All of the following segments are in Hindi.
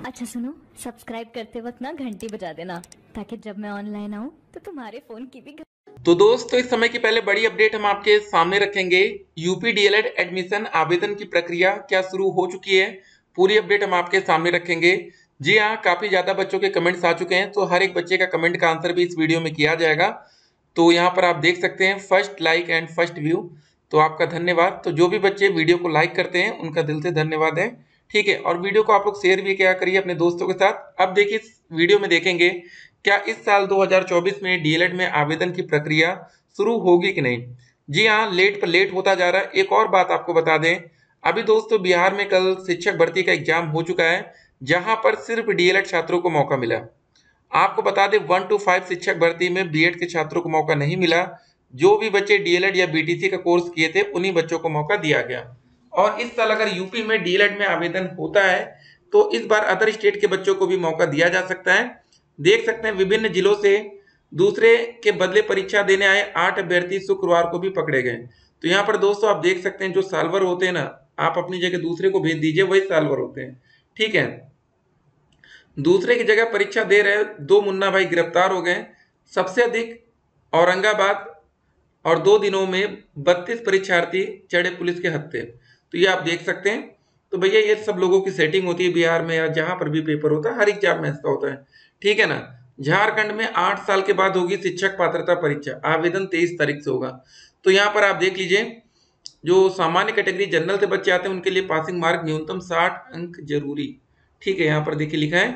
अच्छा सुनो, सब्सक्राइब करते वक्त ना घंटी बजा देना ताकि जब मैं ऑनलाइन आऊँ तो तुम्हारे फोन की भी तो दोस्तों इस समय की पहले बड़ी अपडेट हम आपके सामने रखेंगे। यूपी डीएलएड एडमिशन आवेदन की प्रक्रिया क्या शुरू हो चुकी है, पूरी अपडेट हम आपके सामने रखेंगे। जी हाँ, काफी ज्यादा बच्चों के कमेंट्स आ चुके हैं, तो हर एक बच्चे का कमेंट का आंसर भी इस वीडियो में किया जाएगा। तो यहाँ पर आप देख सकते हैं first like and first view, तो आपका धन्यवाद। तो जो भी बच्चे वीडियो को लाइक करते हैं उनका दिल से धन्यवाद है। ठीक है, और वीडियो को आप लोग शेयर भी क्या करिए अपने दोस्तों के साथ। अब देखिए इस वीडियो में देखेंगे क्या इस साल 2024 में डीएलएड में आवेदन की प्रक्रिया शुरू होगी कि नहीं। जी हाँ, लेट पर लेट होता जा रहा है। एक और बात आपको बता दें, अभी दोस्तों बिहार में कल शिक्षक भर्ती का एग्जाम हो चुका है, जहां पर सिर्फ डीएलएड छात्रों को मौका मिला। आपको बता दें 1 to 5 शिक्षक भर्ती में बीएड के छात्रों को मौका नहीं मिला। जो भी बच्चे डीएलएड या बीटीसी का कोर्स किए थे उन्हीं बच्चों को मौका दिया गया। और इस साल अगर यूपी में डीएलएड में आवेदन होता है तो इस बार अदर स्टेट के बच्चों को भी मौका दिया जा सकता है। देख सकते हैं विभिन्न जिलों से दूसरे के बदले परीक्षा देने आए 8 अभ्यर्थी शुक्रवार को भी पकड़े गए। तो यहाँ पर दोस्तों आप देख सकते हैं जो सालवर होते हैं ना, आप अपनी जगह दूसरे को भेज दीजिए, वही सालवर होते हैं। ठीक है, दूसरे की जगह परीक्षा दे रहे दो मुन्ना भाई गिरफ्तार हो गए। सबसे अधिक औरंगाबाद, और 2 दिनों में 32 परीक्षार्थी चढ़े पुलिस के हत्थे। तो ये आप देख सकते हैं। तो भैया ये सब लोगों की सेटिंग होती है बिहार में या जहां पर भी पेपर होता है, हर एग्जाम में ऐसा होता है। ठीक है ना। झारखंड में 8 साल के बाद होगी शिक्षक पात्रता परीक्षा, आवेदन 23 तारीख से होगा। तो यहाँ पर आप देख लीजिए, जो सामान्य कैटेगरी जनरल से बच्चे आते हैं उनके लिए पासिंग मार्क न्यूनतम 60 अंक जरूरी। ठीक है, यहाँ पर देखिए लिखा है।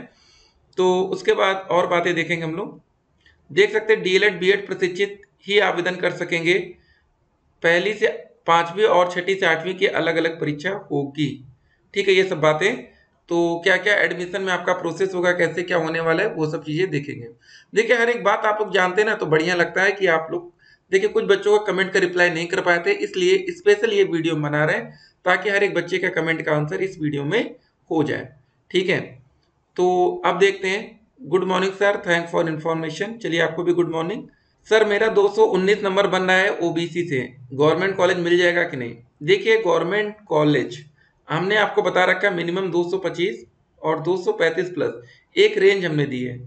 तो उसके बाद और बातें देखेंगे हम लोग। देख सकते हैं डीएलएड बीएड प्रशिक्षित ही आवेदन कर सकेंगे। पहली से 5वीं और छठी से 8वीं की अलग अलग परीक्षा होगी। ठीक है, ये सब बातें। तो क्या क्या एडमिशन में आपका प्रोसेस होगा, कैसे क्या होने वाला है, वो सब चीजें देखेंगे। देखिए हर एक बात आप लोग जानते हैं ना, तो बढ़िया लगता है कि आप लोग देखिए कुछ बच्चों का कमेंट का रिप्लाई नहीं कर पाते, इसलिए स्पेशल ये वीडियो बना रहे हैं ताकि हर एक बच्चे का कमेंट का आंसर इस वीडियो में हो जाए। ठीक है, तो अब देखते हैं। Good morning sir, thank for information. चलिए आपको भी गुड मॉर्निंग। सर मेरा 219 नंबर बन रहा है ओबीसी से, गवर्नमेंट कॉलेज मिल जाएगा कि नहीं। देखिए गवर्नमेंट कॉलेज हमने आपको बता रखा है मिनिमम 225 और 235 प्लस एक रेंज हमने दी है।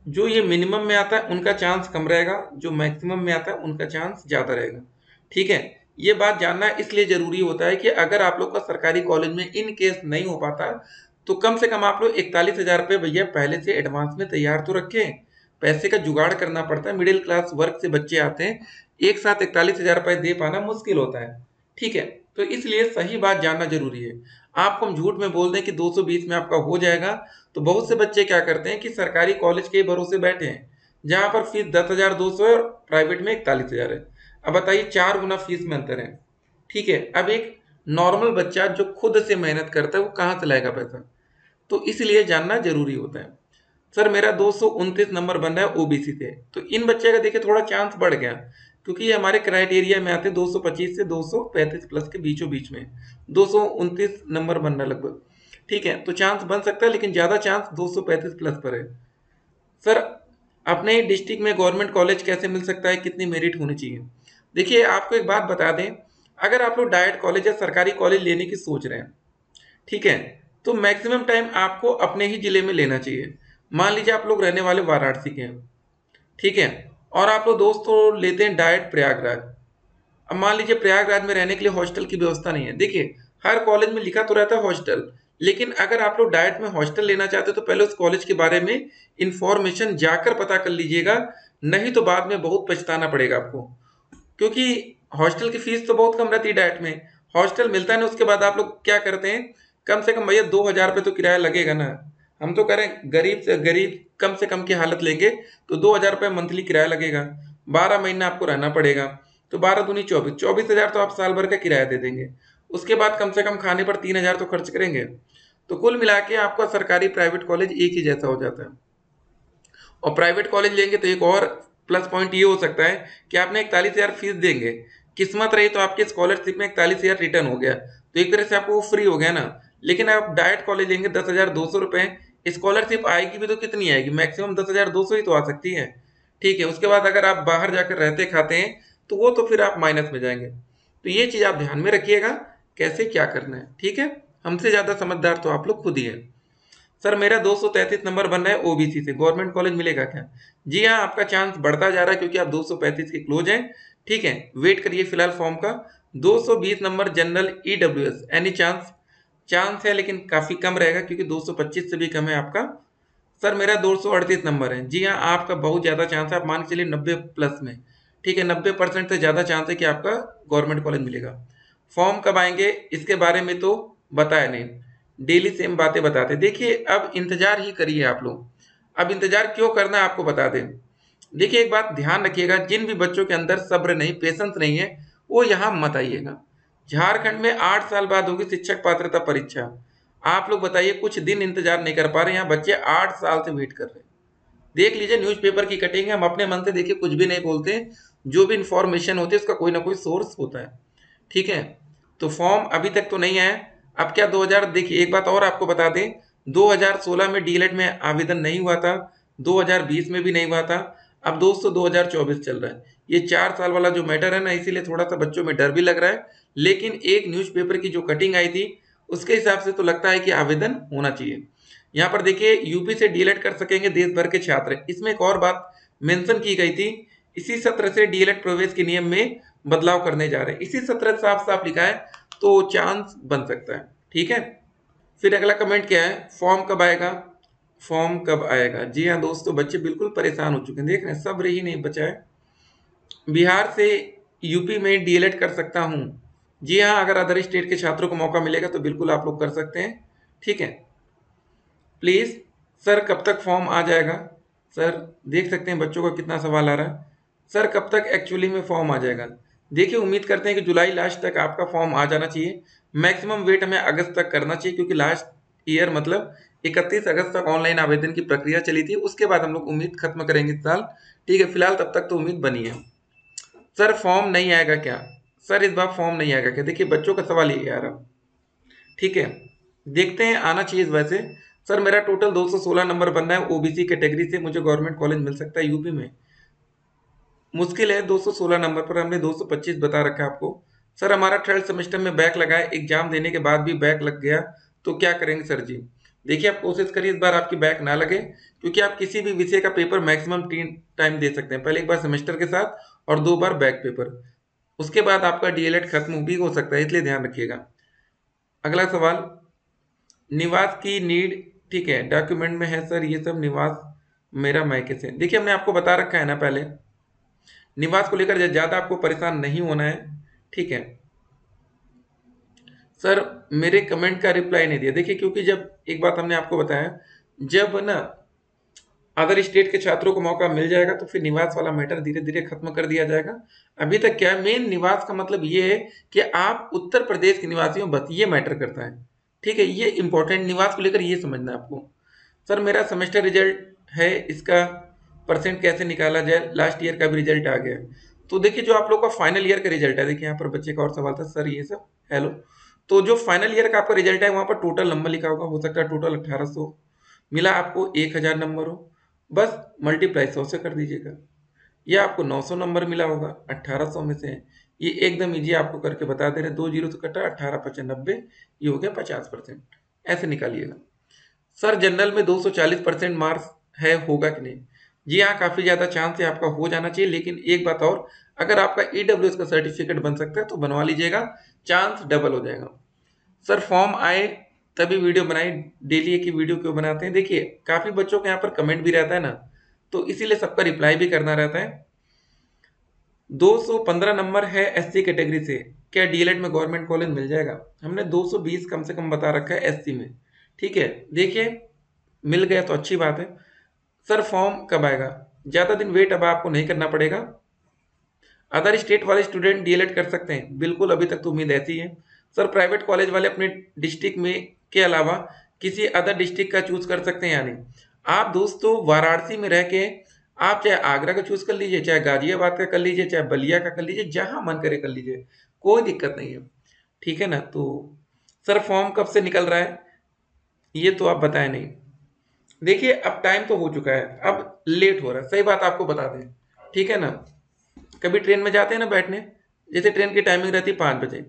जो ये मिनिमम में आता है उनका चांस कम रहेगा, जो मैक्सिमम में आता है उनका चांस ज़्यादा रहेगा। ठीक है, ये बात जानना इसलिए ज़रूरी होता है कि अगर आप लोग का सरकारी कॉलेज में इन केस नहीं हो पाता तो कम से कम आप लोग 41,000 रुपये भैया पहले से एडवांस में तैयार तो रखें। पैसे का जुगाड़ करना पड़ता है, मिडिल क्लास वर्ग से बच्चे आते हैं, एक साथ 41,000 रुपये दे पाना मुश्किल होता है। ठीक है, तो इसलिए सही बात जानना जरूरी है। आपको हम झूठ में बोल दें कि 220 में आपका हो जाएगा, तो बहुत से बच्चे क्या करते हैं कि सरकारी कॉलेज के भरोसे बैठे हैं जहां पर फीस 10,200 है और प्राइवेट में 41,000 है। अब बताइए 4 गुना फीस में अंतर है। ठीक है, अब एक नॉर्मल बच्चा जो खुद से मेहनत करता है वो कहाँ से लाएगा पैसा, तो इसलिए जानना जरूरी होता है। सर मेरा 229 नंबर बन रहा है ओबीसी से, तो इन बच्चे का देखिए थोड़ा चांस बढ़ गया, क्योंकि ये हमारे क्राइटेरिया में आते हैं 225 से 235 प्लस के बीचों बीच में 229 नंबर बन रहा है लगभग। ठीक है, तो चांस बन सकता है लेकिन ज़्यादा चांस 235 प्लस पर है। सर अपने ही डिस्ट्रिक्ट में गवर्नमेंट कॉलेज कैसे मिल सकता है, कितनी मेरिट होनी चाहिए। देखिए आपको एक बात बता दें, अगर आप लोग डायट कॉलेज या सरकारी कॉलेज लेने की सोच रहे हैं, ठीक है, तो मैक्सिमम टाइम आपको अपने ही जिले में लेना चाहिए। मान लीजिए आप लोग रहने वाले वाराणसी के हैं, ठीक है, और आप लोग दोस्तों लेते हैं डायट प्रयागराज। अब मान लीजिए प्रयागराज में रहने के लिए हॉस्टल की व्यवस्था नहीं है। देखिए हर कॉलेज में लिखा तो रहता है हॉस्टल, लेकिन अगर आप लोग डाइट में हॉस्टल लेना चाहते हो तो पहले उस कॉलेज के बारे में इंफॉर्मेशन जाकर पता कर लीजिएगा, नहीं तो बाद में बहुत पछताना पड़ेगा आपको। क्योंकि हॉस्टल की फीस तो बहुत कम रहती है डाइट में, हॉस्टल मिलता नहीं, उसके बाद आप लोग क्या करते हैं, कम से कम भैया 2,000 रुपये तो किराया लगेगा ना। हम तो करें गरीब से गरीब कम से कम की हालत लेंगे तो 2,000 रुपये मंथली किराया लगेगा, 12 महीना आपको रहना पड़ेगा। तो 12 दूनी 24, 24,000 तो आप साल भर का किराया दे देंगे। उसके बाद कम से कम खाने पर 3,000 तो खर्च करेंगे। तो कुल मिला के आपका सरकारी प्राइवेट कॉलेज एक ही जैसा हो जाता है। और प्राइवेट कॉलेज लेंगे तो एक और प्लस पॉइंट ये हो सकता है कि आपने 41,000 फीस देंगे, किस्मत रही तो आपके स्कॉलरशिप में 41,000 रिटर्न हो गया, तो एक तरह से आपको वो फ्री हो गया ना। लेकिन आप डायट कॉलेज लेंगे 10,200 रुपये, स्कॉलरशिप आएगी भी तो कितनी आएगी, मैक्सिमम 10,200 ही तो आ सकती है। ठीक है, उसके बाद अगर आप बाहर जाकर रहते खाते हैं तो वो तो फिर आप माइनस में जाएंगे। तो ये चीज़ आप ध्यान में रखिएगा कैसे क्या करना है। ठीक है, हमसे ज़्यादा समझदार तो आप लोग खुद ही है। सर मेरा 233 नंबर बन रहा है ओबीसी से, गवर्नमेंट कॉलेज मिलेगा क्या? जी हाँ, आपका चांस बढ़ता जा रहा है क्योंकि आप 235 के क्लोज हैं। ठीक है, वेट करिए फिलहाल फॉर्म का। 220 number general EWS, any chance? Chance है लेकिन काफी कम रहेगा क्योंकि 225 से भी कम है आपका। सर मेरा 238 नंबर है। जी हाँ, आपका बहुत ज़्यादा चांस है, आप मान के चलिए 90 प्लस में। ठीक है, 90% से ज़्यादा चांस है कि आपका गवर्नमेंट कॉलेज मिलेगा। फॉर्म कब आएंगे इसके बारे में तो बताया नहीं, डेली सेम बातें बताते। देखिए अब इंतजार ही करिए आप लोग। अब इंतजार क्यों करना है आपको बता दें। देखिए एक बात ध्यान रखिएगा, जिन भी बच्चों के अंदर सब्र नहीं, पेशेंस नहीं है, वो यहाँ मत आइएगा। झारखंड में 8 साल बाद होगी शिक्षक पात्रता परीक्षा। आप लोग बताइए, कुछ दिन इंतजार नहीं कर पा रहे, यहाँ बच्चे 8 साल से वेट कर रहे हैं। देख लीजिए न्यूज़पेपर की कटिंग है, हम अपने मन से देखिए कुछ भी नहीं बोलते, जो भी इंफॉर्मेशन होती है उसका कोई ना कोई सोर्स होता है। ठीक है, तो फॉर्म अभी तक तो नहीं आया। अब क्या 2000, देखिए एक बात और आपको बता दें, 2016 में डीएलएड में आवेदन नहीं हुआ था, 2020 में भी नहीं हुआ था। अब दोस्तों 2024 चल रहा है, ये 4 साल वाला जो मैटर है ना, इसीलिए थोड़ा सा बच्चों में डर भी लग रहा है। लेकिन एक न्यूज़पेपर की जो कटिंग आई थी उसके हिसाब से तो लगता है कि आवेदन होना चाहिए। यहाँ पर देखिए यूपी से डीएलएड कर सकेंगे देश भर के छात्र। इसमें एक और बात मेंशन की गई थी, इसी सत्र से डीएलएड प्रवेश के नियम में बदलाव करने जा रहे हैं। इसी सत्र साफ साफ लिखा है, तो चांस बन सकता है। ठीक है, फिर अगला कमेंट क्या है, फॉर्म कब आएगा? फॉर्म कब आएगा? जी हाँ दोस्तों, बच्चे बिल्कुल परेशान हो चुके हैं, देख रहे हैं सब्र ही नहीं बचा है। बिहार से यूपी में डीएलएड कर सकता हूँ। जी हाँ, अगर अदर स्टेट के छात्रों को मौका मिलेगा तो बिल्कुल आप लोग कर सकते हैं। ठीक है, प्लीज़ सर कब तक फॉर्म आ जाएगा? सर देख सकते हैं बच्चों का कितना सवाल आ रहा है, सर कब तक एक्चुअली में फॉर्म आ जाएगा? देखिए उम्मीद करते हैं कि जुलाई लास्ट तक आपका फॉर्म आ जाना चाहिए। मैक्सिमम वेट हमें अगस्त तक करना चाहिए क्योंकि लास्ट ईयर मतलब 31 अगस्त तक ऑनलाइन आवेदन की प्रक्रिया चली थी, उसके बाद हम लोग उम्मीद खत्म करेंगे इस साल। ठीक है, फिलहाल तब तक तो उम्मीद बनी है। सर फॉर्म नहीं आएगा क्या? सर इस बार फॉर्म नहीं आएगा क्या? देखिए बच्चों का सवाल ये आ रहा। ठीक है, देखते हैं, आना चाहिए वैसे। सर मेरा टोटल 216 नंबर बनना है ओबीसी कैटेगरी से, मुझे गवर्नमेंट कॉलेज मिल सकता है यूपी में? मुश्किल है, 216 नंबर पर हमने 225 बता रखा है आपको। सर हमारा थर्ड सेमेस्टर में बैक लगा है, एग्जाम देने के बाद भी बैक लग गया तो क्या करेंगे सर जी? देखिए आप कोशिश करिए इस बार आपकी बैक ना लगे, क्योंकि आप किसी भी विषय का पेपर मैक्सिमम 3 टाइम दे सकते हैं, पहले एक बार सेमेस्टर के साथ और 2 बार बैक पेपर। उसके बाद आपका डीएलएड खत्म भी हो सकता है, इसलिए ध्यान रखिएगा। अगला सवाल, निवास की नीड, ठीक है डॉक्यूमेंट में है सर ये सब। निवास मेरा मायके से, देखिए हमने आपको बता रखा है ना पहले, निवास को लेकर ज़्यादा आपको परेशान नहीं होना है। ठीक है सर, मेरे कमेंट का रिप्लाई नहीं दिया, देखिए क्योंकि जब एक बात हमने आपको बताया, जब ना अदर स्टेट के छात्रों को मौका मिल जाएगा तो फिर निवास वाला मैटर धीरे धीरे खत्म कर दिया जाएगा। अभी तक क्या है, मेन निवास का मतलब ये है कि आप उत्तर प्रदेश के निवासी हो, बस ये मैटर करता है। ठीक है, ये इंपॉर्टेंट निवास को लेकर ये समझना है आपको। सर मेरा सेमेस्टर रिजल्ट है, इसका परसेंट कैसे निकाला जाए? लास्ट ईयर का भी रिजल्ट आ गया है। तो देखिए जो आप लोग का फाइनल ईयर का रिजल्ट है, देखिए यहाँ पर बच्चे का और सवाल था सर ये सब, हेलो। तो जो फाइनल ईयर का आपका रिजल्ट है वहाँ पर टोटल नंबर लिखा होगा, हो सकता है टोटल 1800 मिला आपको, 1000 नंबर हो, बस मल्टीप्लाई 100 से कर दीजिएगा। या आपको 900 नंबर मिला होगा 1800 में से, ये एकदम इजी आपको करके बता दे रहे हैं। 2 जीरो से कटा, 18 5 90, ये हो गया 50%, ऐसे निकालिएगा। सर जनरल में 240% मार्क्स है, होगा कि नहीं? जी हाँ, काफ़ी ज़्यादा चांस है आपका हो जाना चाहिए, लेकिन एक बात और, अगर आपका ईडब्ल्यूएस का सर्टिफिकेट बन सकता है तो बनवा लीजिएगा, चांस डबल हो जाएगा। सर फॉर्म आए तभी वीडियो बनाई, डेली एक ही वीडियो क्यों बनाते हैं? देखिए काफ़ी बच्चों के यहाँ पर कमेंट भी रहता है ना, तो इसीलिए सबका रिप्लाई भी करना रहता है। 215 नंबर है एससी कैटेगरी से, क्या डीएलएड में गवर्नमेंट कॉलेज मिल जाएगा? हमने 220 कम से कम बता रखा है एससी में। ठीक है, देखिए मिल गया तो अच्छी बात है। सर फॉर्म कब आएगा? ज़्यादा दिन वेट अब आपको नहीं करना पड़ेगा। अदर स्टेट वाले स्टूडेंट डीएलएड कर सकते हैं, बिल्कुल अभी तक तो उम्मीद ऐसी है। सर प्राइवेट कॉलेज वाले अपने डिस्ट्रिक्ट में के अलावा किसी अदर डिस्ट्रिक्ट का चूज कर सकते हैं या नहीं? आप दोस्तों वाराणसी में रह के आप चाहे आगरा का चूज कर लीजिए, चाहे गाजियाबाद का कर लीजिए, चाहे बलिया का कर लीजिए, जहां मन करे कर लीजिए, कोई दिक्कत नहीं है। ठीक है ना? तो सर फॉर्म कब से निकल रहा है ये तो आप बताएं नहीं। देखिए अब टाइम तो हो चुका है, अब लेट हो रहा है, सही बात आपको बता दें। ठीक है ना, कभी ट्रेन में जाते हैं ना बैठने, जैसे ट्रेन की टाइमिंग रहती है 5 बजे,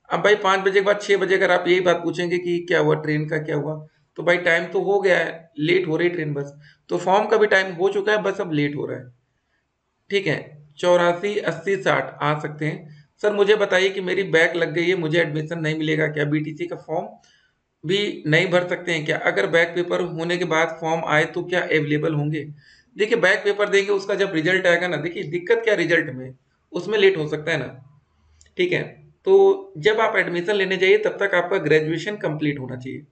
अब भाई 5 बजे के बाद 6 बजे अगर आप यही बात पूछेंगे कि क्या हुआ ट्रेन का क्या हुआ, तो भाई टाइम तो हो गया है, लेट हो रही ट्रेन बस, तो फॉर्म का भी टाइम हो चुका है, बस अब लेट हो रहा है। ठीक है, 84 80 60 आ सकते हैं। सर मुझे बताइए कि मेरी बैक लग गई है, मुझे एडमिशन नहीं मिलेगा क्या? बीटीसी का फॉर्म भी नहीं भर सकते हैं क्या? अगर बैक पेपर होने के बाद फॉर्म आए तो क्या अवेलेबल होंगे? देखिए बैक पेपर देंगे, उसका जब रिजल्ट आएगा ना, देखिए दिक्कत क्या रिजल्ट में, उसमें लेट हो सकता है ना। ठीक है, तो जब आप एडमिशन लेने जाइए तब तक आपका ग्रेजुएशन कंप्लीट होना चाहिए।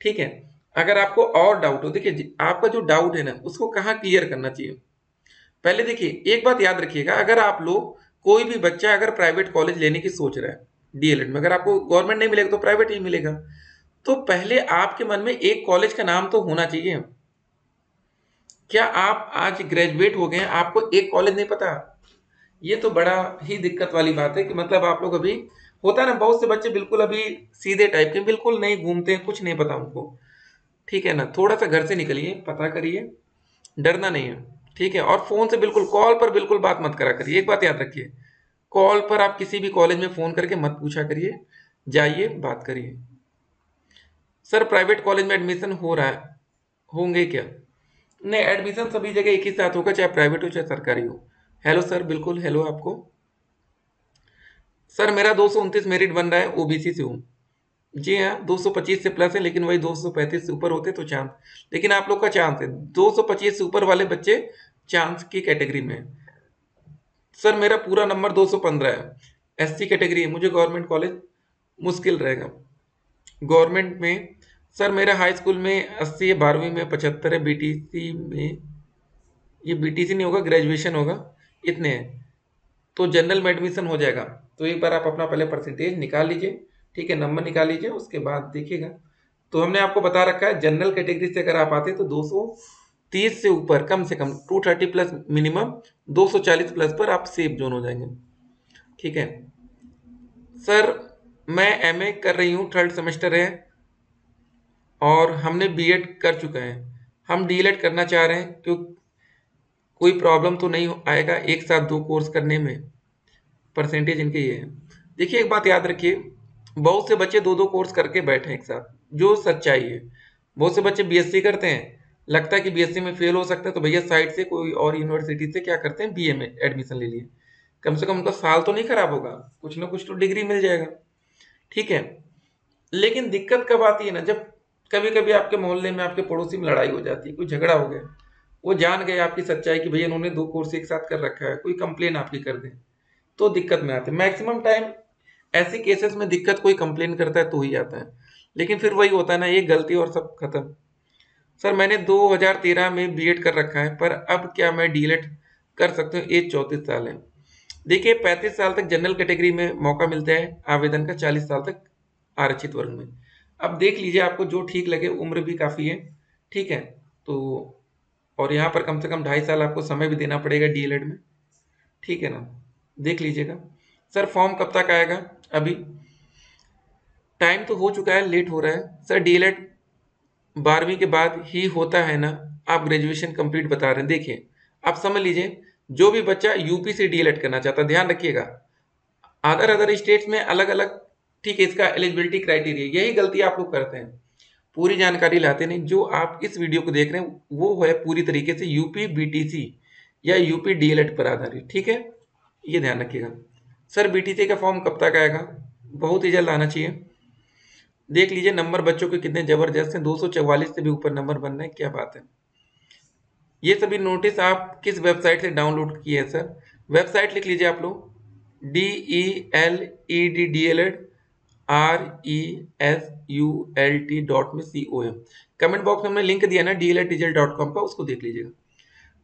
ठीक है, अगर आपको और डाउट हो, देखिए आपका जो डाउट है ना उसको कहाँ क्लियर करना चाहिए। पहले देखिए एक बात याद रखिएगा, अगर आप लोग कोई भी बच्चा अगर प्राइवेट कॉलेज लेने की सोच रहा है डीएलएड में, अगर आपको गवर्नमेंट नहीं मिलेगा तो प्राइवेट ही मिलेगा, तो पहले आपके मन में एक कॉलेज का नाम तो होना चाहिए। क्या आप आज ग्रेजुएट हो गए हैं, आपको एक कॉलेज नहीं पता? ये तो बड़ा ही दिक्कत वाली बात है कि मतलब आप लोग अभी, होता है ना बहुत से बच्चे बिल्कुल अभी सीधे टाइप के, बिल्कुल नहीं घूमते हैं, कुछ नहीं पता उनको। ठीक है ना, थोड़ा सा घर से निकलिए, पता करिए, डरना नहीं है। ठीक है, और फोन से बिल्कुल, कॉल पर बिल्कुल बात मत करा करिए, एक बात याद रखिए, कॉल पर आप किसी भी कॉलेज में फोन करके मत पूछा करिए, जाइए बात करिए। सर प्राइवेट कॉलेज में एडमिशन हो रहा है, होंगे क्या? नहीं, एडमिशन सभी जगह एक ही साथ होगा, चाहे प्राइवेट हो चाहे सरकारी हो। हेलो सर, बिल्कुल हेलो आपको। सर मेरा 229 मेरिट बन रहा है, ओबीसी से हूँ। जी हाँ, 225 से प्लस है, लेकिन वही 235 से ऊपर होते तो चांस, लेकिन आप लोग का चांस है, 225 से ऊपर वाले बच्चे चांस की कैटेगरी में हैं। सर मेरा पूरा नंबर 215 है, एससी कैटेगरी है, मुझे गवर्नमेंट कॉलेज मुश्किल रहेगा। गवर्नमेंट में सर मेरा हाई स्कूल में 80 है, 12वीं में 75 है, बीटीसी में, ये बीटीसी नहीं होगा, ग्रेजुएशन होगा, इतने हैं, तो जनरल में एडमिशन हो जाएगा। तो एक बार आप अपना पहले परसेंटेज निकाल लीजिए, ठीक है, नंबर निकाल लीजिए, उसके बाद देखिएगा। तो हमने आपको बता रखा है जनरल कैटेगरी से अगर आप आते तो 230 से ऊपर, कम से कम 230 प्लस मिनिमम, 240 प्लस पर आप सेफ जोन हो जाएंगे। ठीक है सर, मैं एमए कर रही हूँ, थर्ड सेमेस्टर है, और हमने बीएड कर चुका है, हम डीएलएड करना चाह रहे हैं, क्यों कोई प्रॉब्लम तो नहीं आएगा एक साथ दो कोर्स करने में? परसेंटेज इनके ये है। देखिए एक बात याद रखिए, बहुत से बच्चे दो दो कोर्स करके बैठे हैं एक साथ, जो सच्चाई है। बहुत से बच्चे बीएससी करते हैं, लगता है कि बीएससी में फेल हो सकता है, तो भैया साइड से कोई और यूनिवर्सिटी से क्या करते हैं, बीए में एडमिशन ले लिए, कम से कम उनका साल तो नहीं खराब होगा, कुछ ना कुछ तो डिग्री मिल जाएगा। ठीक है, लेकिन दिक्कत कब आती है ना, जब कभी कभी आपके मोहल्ले में, आपके पड़ोसी में लड़ाई हो जाती है, कोई झगड़ा हो गया, वो जान गए आपकी सच्चाई कि भैया इन्होंने दो कोर्स एक साथ कर रखा है, कोई कंप्लेन आपकी कर दे, तो दिक्कत में आते हैं। मैक्सिमम टाइम ऐसे केसेस में दिक्कत कोई कंप्लेन करता है तो ही आता है, लेकिन फिर वही होता है ना, एक गलती और सब खत्म। सर मैंने 2013 में बीएड कर रखा है, पर अब क्या मैं डीएलएड कर सकता हूँ? एज 34 साल है। देखिए 35 साल तक जनरल कैटेगरी में मौका मिलता है आवेदन का, 40 साल तक आरक्षित वर्ग में। अब देख लीजिए आपको जो ठीक लगे, उम्र भी काफ़ी है। ठीक है, तो और यहाँ पर कम से कम 2.5 साल आपको समय भी देना पड़ेगा डीएलएड में। ठीक है ना, देख लीजिएगा। सर फॉर्म कब तक आएगा? अभी टाइम तो हो चुका है, लेट हो रहा है। सर डीएलएड 12वीं के बाद ही होता है ना, आप ग्रेजुएशन कंप्लीट बता रहे हैं। देखिए आप समझ लीजिए, जो भी बच्चा यूपी से डीएलएड करना चाहता है, ध्यान रखिएगा, अदर अदर स्टेट्स में अलग अलग, ठीक है, इसका एलिजिबिलिटी क्राइटेरिया, यही गलती आप लोग करते हैं, पूरी जानकारी लाते नहीं। जो आप इस वीडियो को देख रहे हैं वो है पूरी तरीके से यूपी बीटीसी या यूपी डीएलएड पर आधारित। ठीक है, ये ध्यान रखिएगा। सर बीटीसी का फॉर्म कब तक आएगा? बहुत ही जल्द आना चाहिए। देख लीजिए नंबर बच्चों के कितने जबरदस्त हैं, 244 से भी ऊपर नंबर बन रहे हैं, क्या बात है। ये सभी नोटिस आप किस वेबसाइट से डाउनलोड किए हैं? सर वेबसाइट लिख लीजिए आप लोग, DELEDDLED RESULT.com। कमेंट बॉक्स में हमने लिंक दिया ना DLEDResult.com का, उसको देख लीजिएगा।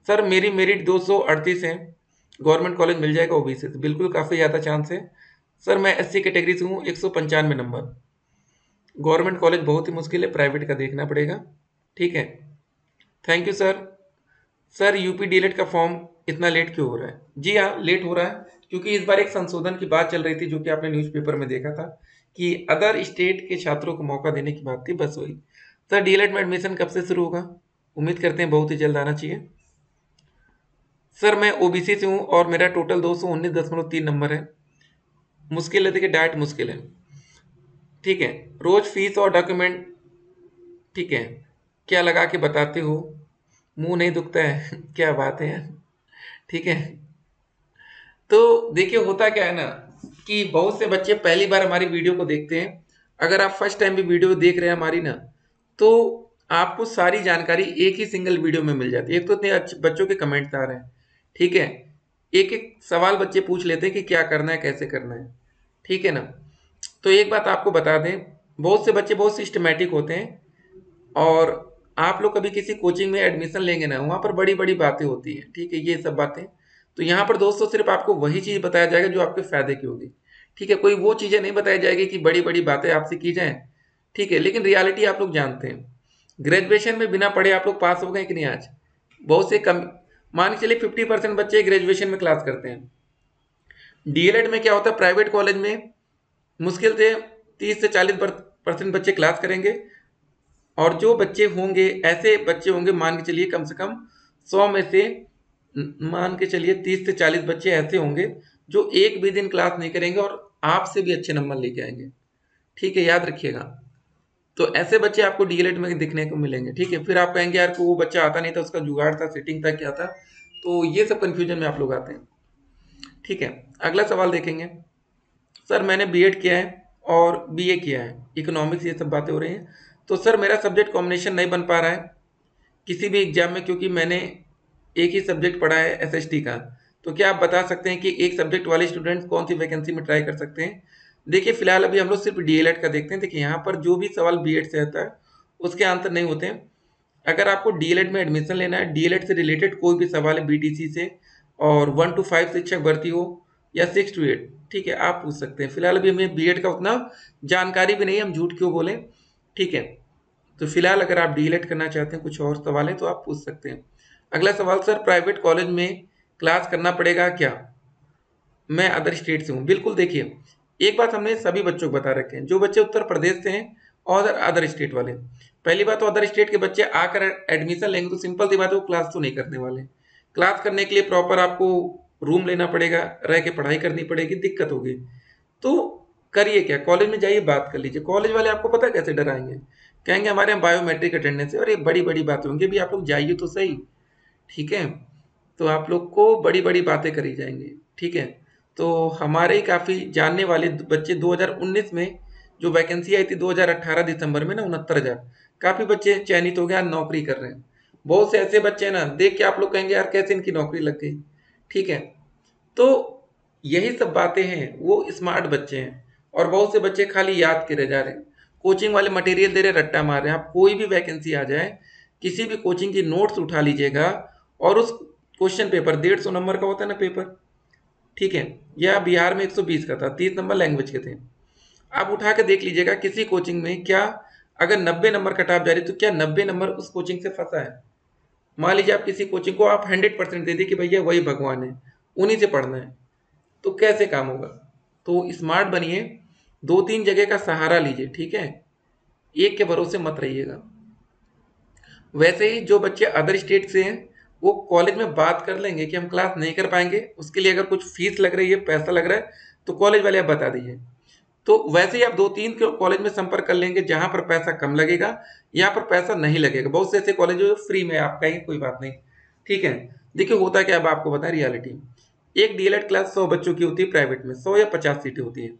सर मेरी मेरिट 238 है, गवर्नमेंट कॉलेज मिल जाएगा ओबीसी से? बिल्कुल, काफ़ी ज़्यादा चांस है। सर मैं एससी कैटेगरी से हूँ, 195 नंबर, गवर्नमेंट कॉलेज बहुत ही मुश्किल है, प्राइवेट का देखना पड़ेगा। ठीक है, thank you sir. Sir UP DElEd का फॉर्म इतना लेट क्यों हो रहा है? जी हाँ, लेट हो रहा है क्योंकि इस बार एक संशोधन की बात चल रही थी, जो कि आपने न्यूज़पेपर में देखा था कि अदर स्टेट के छात्रों को मौका देने की बात थी, बस वही। सर डीएलएड में एडमिशन कब से शुरू होगा? उम्मीद करते हैं बहुत ही जल्द आना चाहिए। सर मैं ओबीसी से हूँ और मेरा टोटल 219.3 नंबर है। मुश्किल है, देखिए डाइट मुश्किल है। ठीक है, रोज फीस और डॉक्यूमेंट ठीक है, क्या लगा के बताते हो, मुंह नहीं दुखता है क्या बात है यार। ठीक है, तो देखिए होता क्या है ना कि बहुत से बच्चे पहली बार हमारी वीडियो को देखते हैं। अगर आप फर्स्ट टाइम भी वीडियो देख रहे हैं हमारी ना, तो आपको सारी जानकारी एक ही सिंगल वीडियो में मिल जाती है। एक तो इतने अच्छे बच्चों के कमेंट्स आ रहे हैं, ठीक है, एक एक सवाल बच्चे पूछ लेते हैं कि क्या करना है, कैसे करना है, ठीक है ना। तो एक बात आपको बता दें, बहुत से बच्चे बहुत सिस्टमेटिक होते हैं, और आप लोग कभी किसी कोचिंग में एडमिशन लेंगे ना, वहाँ पर बड़ी बड़ी बातें होती हैं, ठीक है, ये सब बातें। तो यहाँ पर दोस्तों सिर्फ आपको वही चीज़ बताया जाएगा जो आपके फायदे की होगी, ठीक है। कोई वो चीज़ें नहीं बताई जाएगी कि बड़ी बड़ी बातें आपसे की जाएं, ठीक है। लेकिन रियलिटी आप लोग जानते हैं, ग्रेजुएशन में बिना पढ़े आप लोग पास हो गए कि नहीं आज। बहुत से कम, मान के चलिए 50% बच्चे ग्रेजुएशन में क्लास करते हैं। डीएलएड में क्या होता है, प्राइवेट कॉलेज में मुश्किल से 30 से 40% बच्चे क्लास करेंगे, और जो बच्चे होंगे, ऐसे बच्चे होंगे, मान के चलिए कम से कम 100 में से, मान के चलिए 30 से 40 बच्चे ऐसे होंगे जो एक भी दिन क्लास नहीं करेंगे और आपसे भी अच्छे नंबर लेके आएंगे, ठीक है, याद रखिएगा। तो ऐसे बच्चे आपको डीएलएड में दिखने को मिलेंगे, ठीक है। फिर आप कहेंगे यार को वो बच्चा आता नहीं था, उसका जुगाड़ था, सेटिंग था, क्या था। तो ये सब कंफ्यूजन में आप लोग आते हैं, ठीक है। अगला सवाल देखेंगे, सर मैंने बीएड किया है और बीए किया है, इकोनॉमिक्स, ये सब बातें हो रही हैं। तो सर मेरा सब्जेक्ट कॉम्बिनेशन नहीं बन पा रहा है किसी भी एग्जाम में, क्योंकि मैंने एक ही सब्जेक्ट पढ़ा है एसएसटी का। तो क्या आप बता सकते हैं कि एक सब्जेक्ट वाले स्टूडेंट्स कौन सी वैकेंसी में ट्राई कर सकते हैं। देखिए फिलहाल अभी हम लोग सिर्फ डीएलएड का देखते हैं। देखिए यहाँ पर जो भी सवाल बीएड से आता है उसके आंसर नहीं होते हैं। अगर आपको डीएलएड में एडमिशन लेना है, डीएलएड से रिलेटेड कोई भी सवाल है बीटीसी से, और 1 to 5 शिक्षक भर्ती हो या 6 to 8, ठीक है, आप पूछ सकते हैं। फिलहाल अभी हमें बीएड का उतना जानकारी भी नहीं है, हम झूठ क्यों बोलें, ठीक है। तो फिलहाल अगर आप डीएलएड करना चाहते हैं, कुछ और सवाल है तो आप पूछ सकते हैं। अगला सवाल, सर प्राइवेट कॉलेज में क्लास करना पड़ेगा क्या, मैं अदर स्टेट से हूँ। बिल्कुल, देखिए एक बात हमने सभी बच्चों को बता रखे हैं, जो बच्चे उत्तर प्रदेश से हैं और अदर स्टेट वाले। पहली बात तो अदर स्टेट के बच्चे आकर एडमिशन लेंगे तो सिंपल सी बात है, वो क्लास तो नहीं करने वाले। क्लास करने के लिए प्रॉपर आपको रूम लेना पड़ेगा, रह के पढ़ाई करनी पड़ेगी, दिक्कत होगी। तो करिए क्या, कॉलेज में जाइए, बात कर लीजिए। कॉलेज वाले आपको पता है कैसे डराएंगे, कहेंगे हमारे यहाँ बायोमेट्रिक अटेंडेंस है, और ये बड़ी बड़ी बातें होंगी। भी आप लोग जाइए तो सही, ठीक है। तो आप लोग को बड़ी बड़ी बातें करी जाएंगी, ठीक है। तो हमारे ही काफ़ी जानने वाले बच्चे 2019 में जो वैकेंसी आई थी 2018 दिसंबर में ना, 69,000, काफ़ी बच्चे चयनित हो गए, आज नौकरी कर रहे हैं। बहुत से ऐसे बच्चे हैं ना, देख के आप लोग कहेंगे यार कैसे इनकी नौकरी लग गई, ठीक है। तो यही सब बातें हैं, वो स्मार्ट बच्चे हैं। और बहुत से बच्चे खाली याद के रह जा रहे हैं, कोचिंग वाले मटेरियल दे रहे, रट्टा मार रहे हैं। आप कोई भी वैकेंसी आ जाए, किसी भी कोचिंग की नोट्स उठा लीजिएगा, और उस क्वेश्चन पेपर 150 नंबर का होता है ना पेपर, ठीक है, या बिहार में 120 का था, 30 नंबर लैंग्वेज के थे। आप उठा के देख लीजिएगा किसी कोचिंग में, क्या अगर 90 नंबर कट ऑफ जा रही तो क्या 90 नंबर उस कोचिंग से फंसा है। मान लीजिए आप किसी कोचिंग को आप 100% दे दी कि भैया वही भगवान है, उन्हीं से पढ़ना है, तो कैसे काम होगा। तो स्मार्ट बनिए, 2-3 जगह का सहारा लीजिए, ठीक है, एक के भरोसे मत रहिएगा। वैसे ही जो बच्चे अदर स्टेट से हैं, वो कॉलेज में बात कर लेंगे कि हम क्लास नहीं कर पाएंगे, उसके लिए अगर कुछ फीस लग रही है, पैसा लग रहा है, तो कॉलेज वाले आप बता दीजिए। तो वैसे ही आप 2-3 कॉलेज में संपर्क कर लेंगे जहां पर पैसा कम लगेगा, यहाँ पर पैसा नहीं लगेगा। बहुत से ऐसे कॉलेज जो फ्री में, आप कहेंगे कोई बात नहीं, ठीक है। देखिए होता क्या, अब आपको बताएं रियलिटी। एक डीएलएड क्लास 100 बच्चों की होती है, प्राइवेट में 100 या 50 सीटें होती है।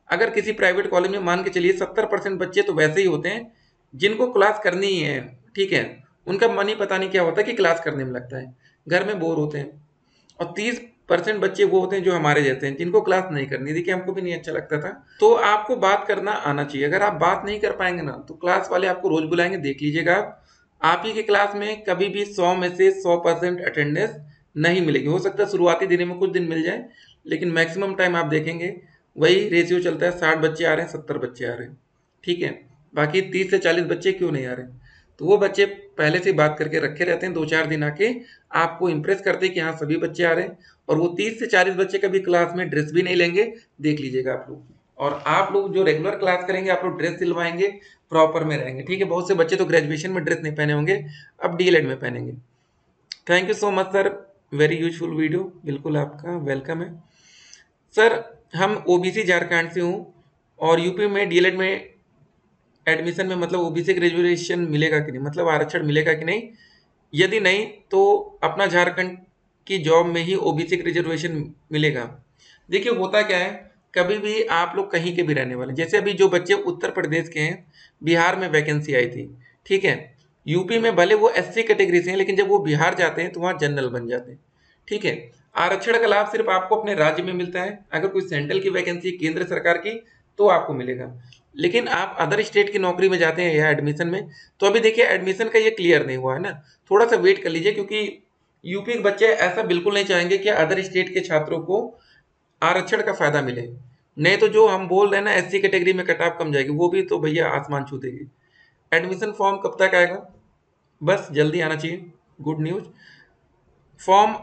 अगर किसी प्राइवेट कॉलेज में मान के चलिए 70% बच्चे तो वैसे ही होते हैं जिनको क्लास करनी ही है, ठीक है, उनका मन ही पता नहीं क्या होता है कि क्लास करने में लगता है, घर में बोर होते हैं। और 30% बच्चे वो होते हैं जो हमारे जैसे हैं, जिनको क्लास नहीं करनी। देखिए हमको भी नहीं अच्छा लगता था। तो आपको बात करना आना चाहिए। अगर आप बात नहीं कर पाएंगे ना, तो क्लास वाले आपको रोज बुलाएंगे, देख लीजिएगा आप ही के क्लास में कभी भी 100 में से 100% अटेंडेंस नहीं मिलेगी। हो सकता है शुरुआती दिनों में कुछ दिन मिल जाए, लेकिन मैक्सिमम टाइम आप देखेंगे वही रेशियो चलता है, 60 बच्चे आ रहे हैं, 70 बच्चे आ रहे हैं, ठीक है। बाकी 30 से 40 बच्चे क्यों नहीं आ रहे, तो वो बच्चे पहले से बात करके रखे रहते हैं, 2-4 दिन आके आपको इंप्रेस करते हैं कि हाँ सभी बच्चे आ रहे हैं। और वो 30 से 40 बच्चे कभी क्लास में ड्रेस भी नहीं लेंगे, देख लीजिएगा आप लोग। और आप लोग जो रेगुलर क्लास करेंगे, आप लोग ड्रेस सिलवाएंगे, प्रॉपर में रहेंगे, ठीक है। बहुत से बच्चे तो ग्रेजुएशन में ड्रेस नहीं पहने होंगे, अब डीएलएड में पहनेंगे। Thank you so much sir, very useful video, बिल्कुल आपका वेलकम है सर। हम ओबीसी झारखंड से हूँ और यूपी में डीएलएड में एडमिशन में मतलब ओबीसी ग्रेजुएशन मिलेगा कि नहीं, मतलब आरक्षण मिलेगा कि नहीं। यदि नहीं तो अपना झारखंड की जॉब में ही ओबीसी रिजर्वेशन मिलेगा। देखिए होता क्या है, कभी भी आप लोग कहीं के भी रहने वाले, जैसे अभी जो बच्चे उत्तर प्रदेश के हैं, बिहार में वैकेंसी आई थी, ठीक है, यूपी में भले वो एससी कैटेगरी से हैं, लेकिन जब वो बिहार जाते हैं तो वहाँ जनरल बन जाते हैं, ठीक है। आरक्षण का लाभ सिर्फ आपको अपने राज्य में मिलता है, अगर कोई सेंट्रल की वैकेंसी केंद्र सरकार की तो आपको मिलेगा। लेकिन आप अदर स्टेट की नौकरी में जाते हैं या एडमिशन में, तो अभी देखिए एडमिशन का ये क्लियर नहीं हुआ है ना, थोड़ा सा वेट कर लीजिए, क्योंकि यूपी के बच्चे ऐसा बिल्कुल नहीं चाहेंगे कि अदर स्टेट के छात्रों को आरक्षण का फायदा मिले। नहीं तो जो हम बोल रहे हैं ना एससी कैटेगरी में कट ऑफ कम जाएगी, वो भी तो भैया आसमान छू देगी। एडमिशन फॉर्म कब तक आएगा, बस जल्दी आना चाहिए, गुड न्यूज। फॉर्म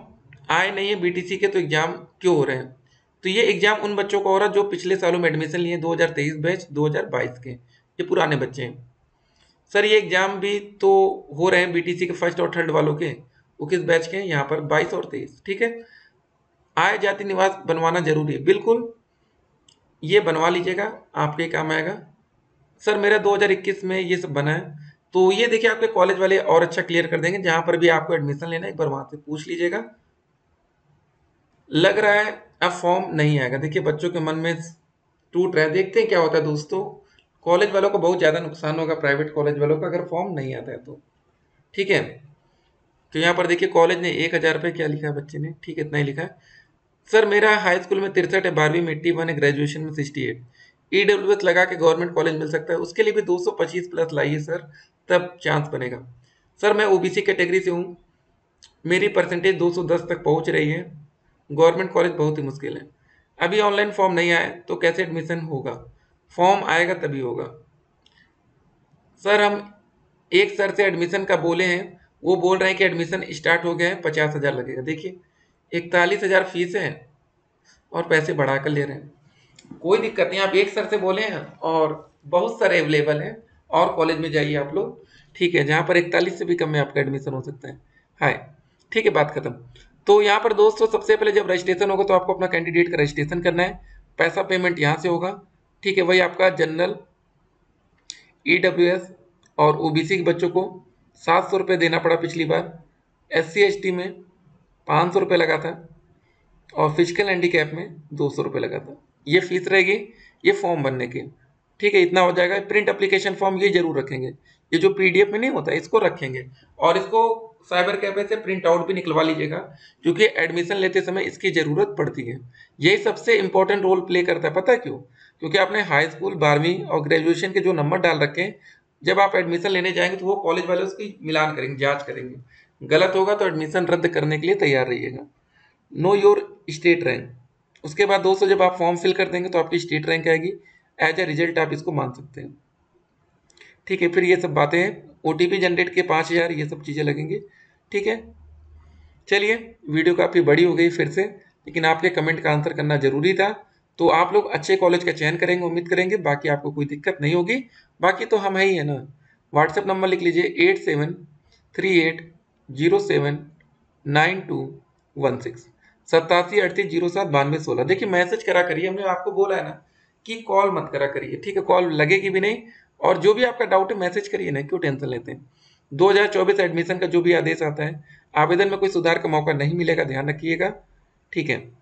आए नहीं है बीटीसी के, तो एग्जाम क्यों हो रहे हैं, तो ये एग्जाम उन बच्चों का हो रहा है जो पिछले सालों में एडमिशन लिए 2023 बैच 2022 के, ये पुराने बच्चे हैं। सर ये एग्जाम भी तो हो रहे हैं बीटीसी के फर्स्ट और थर्ड वालों के, वो किस बैच के हैं, यहाँ पर 22 और 23, ठीक है। आय जाति निवास बनवाना जरूरी है, बिल्कुल ये बनवा लीजिएगा, आपके काम आएगा। सर मेरा 2021 में ये सब बना है, तो ये देखिए आपके कॉलेज वाले और अच्छा क्लियर कर देंगे, जहां पर भी आपको एडमिशन लेना है एक बार वहां से पूछ लीजिएगा। लग रहा है अब फॉर्म नहीं आएगा, देखिए बच्चों के मन में टूट रहा है, देखते हैं क्या होता है दोस्तों। कॉलेज वालों को बहुत ज़्यादा नुकसान होगा, प्राइवेट कॉलेज वालों का, अगर फॉर्म नहीं आता है तो, ठीक है। तो यहाँ पर देखिए कॉलेज ने 1000 रुपये क्या लिखा है बच्चे ने, ठीक है इतना ही लिखा है। सर मेरा हाई स्कूल में 63 है, 12वीं में 81 है, ग्रेजुएशन में 68, ईडब्ल्यूएस लगा के गवर्नमेंट कॉलेज मिल सकता है, उसके लिए भी 225 प्लस लाइए सर, तब चांस बनेगा। सर मैं ओबीसी कैटेगरी से हूँ, मेरी परसेंटेज 210 तक पहुँच रही है, गवर्नमेंट कॉलेज बहुत ही मुश्किल है। अभी ऑनलाइन फॉर्म नहीं आया तो कैसे एडमिशन होगा, फॉर्म आएगा तभी होगा। सर हम एक सर से एडमिशन का बोले हैं, वो बोल रहे हैं कि एडमिशन स्टार्ट हो गया है, 50,000 लगेगा। देखिए 41,000 फीस है और पैसे बढ़ा कर ले रहे हैं। कोई दिक्कत नहीं, आप एक सर से बोले हैं और बहुत सारे अवेलेबल हैं, और कॉलेज में जाइए आप लोग, ठीक है, जहाँ पर 41 से भी कम में आपका एडमिशन हो सकता है। हाय ठीक है, बात खत्म। तो यहाँ पर दोस्तों सबसे पहले जब रजिस्ट्रेशन होगा तो आपको अपना कैंडिडेट का रजिस्ट्रेशन करना है, पैसा पेमेंट यहाँ से होगा, ठीक है। वही आपका जनरल, ईडब्ल्यूएस और ओबीसी के बच्चों को 700 रुपये देना पड़ा पिछली बार, SC ST में 500 रुपये लगा था, और फिजिकल हैंडीकैप में 200 रुपये लगा था। ये फीस रहेगी ये फॉर्म भरने की, ठीक है, इतना हो जाएगा। प्रिंट एप्लीकेशन फॉर्म ये जरूर रखेंगे, ये जो PDF में नहीं होता इसको रखेंगे, और इसको साइबर कैफे से प्रिंट आउट भी निकलवा लीजिएगा, क्योंकि एडमिशन लेते समय इसकी जरूरत पड़ती है। यही सबसे इंपॉर्टेंट रोल प्ले करता है, पता है क्यों, क्योंकि आपने हाई स्कूल 12वीं और ग्रेजुएशन के जो नंबर डाल रखे हैं, जब आप एडमिशन लेने जाएंगे तो वो कॉलेज वाले उसकी मिलान करेंगे, जांच करेंगे, गलत होगा तो एडमिशन रद्द करने के लिए तैयार रहिएगा। नो योर स्टेट रैंक, उसके बाद दोस्तों जब आप फॉर्म फिल कर देंगे तो आपकी स्टेट रैंक आएगी, एज ए रिजल्ट आप इसको मान सकते हैं, ठीक है। फिर ये सब बातें हैं, OTP जनरेट के 5,000 ये सब चीज़ें लगेंगी, ठीक है। चलिए वीडियो काफ़ी बड़ी हो गई फिर से, लेकिन आपके कमेंट का आंसर करना जरूरी था, तो आप लोग अच्छे कॉलेज का चयन करेंगे, उम्मीद करेंगे, बाकी आपको कोई दिक्कत नहीं होगी। बाकी तो हम है ही है ना। व्हाट्सएप नंबर लिख लीजिए 8738079216, 8738079216। देखिए मैसेज करा करिए, हमने आपको बोला है ना कि कॉल मत करा करिए, ठीक है, कॉल लगेगी भी नहीं, और जो भी आपका डाउट है मैसेज करिए ना, क्यों टेंशन लेते हैं। 2024 एडमिशन का जो भी आदेश आता है, आवेदन में कोई सुधार का मौका नहीं मिलेगा, ध्यान रखिएगा, ठीक है।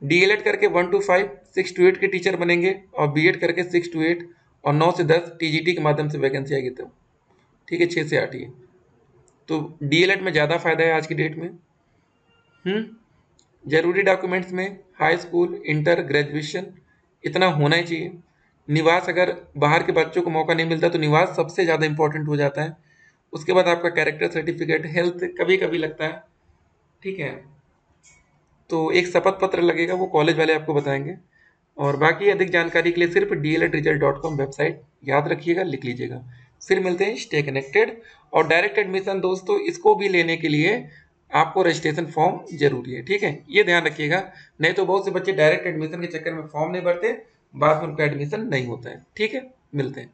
DLED करके 1 to 5 6 to 8 के टीचर बनेंगे, और BEd करके 6 to 8 और 9 से 10 TGT के माध्यम से वैकेंसी आएगी तब, ठीक है, 6 से 8 ये। तो DLED में ज़्यादा फायदा है आज की डेट में। जरूरी डॉक्यूमेंट्स में हाई स्कूल, इंटर, ग्रेजुएशन इतना होना ही चाहिए। निवास, अगर बाहर के बच्चों को मौका नहीं मिलता तो निवास सबसे ज़्यादा इंपॉर्टेंट हो जाता है। उसके बाद आपका कैरेक्टर सर्टिफिकेट, हेल्थ कभी कभी लगता है, ठीक है। तो एक शपथ पत्र लगेगा, वो कॉलेज वाले आपको बताएंगे। और बाकी अधिक जानकारी के लिए सिर्फ dledresult.com वेबसाइट याद रखिएगा, लिख लीजिएगा। फिर मिलते हैं, स्टे कनेक्टेड। और डायरेक्ट एडमिशन दोस्तों, इसको भी लेने के लिए आपको रजिस्ट्रेशन फॉर्म जरूरी है, ठीक है, ये ध्यान रखिएगा। नहीं तो बहुत से बच्चे डायरेक्ट एडमिशन के चक्कर में फॉर्म नहीं भरते, बाद में उनका एडमिशन नहीं होता है, ठीक है। मिलते हैं।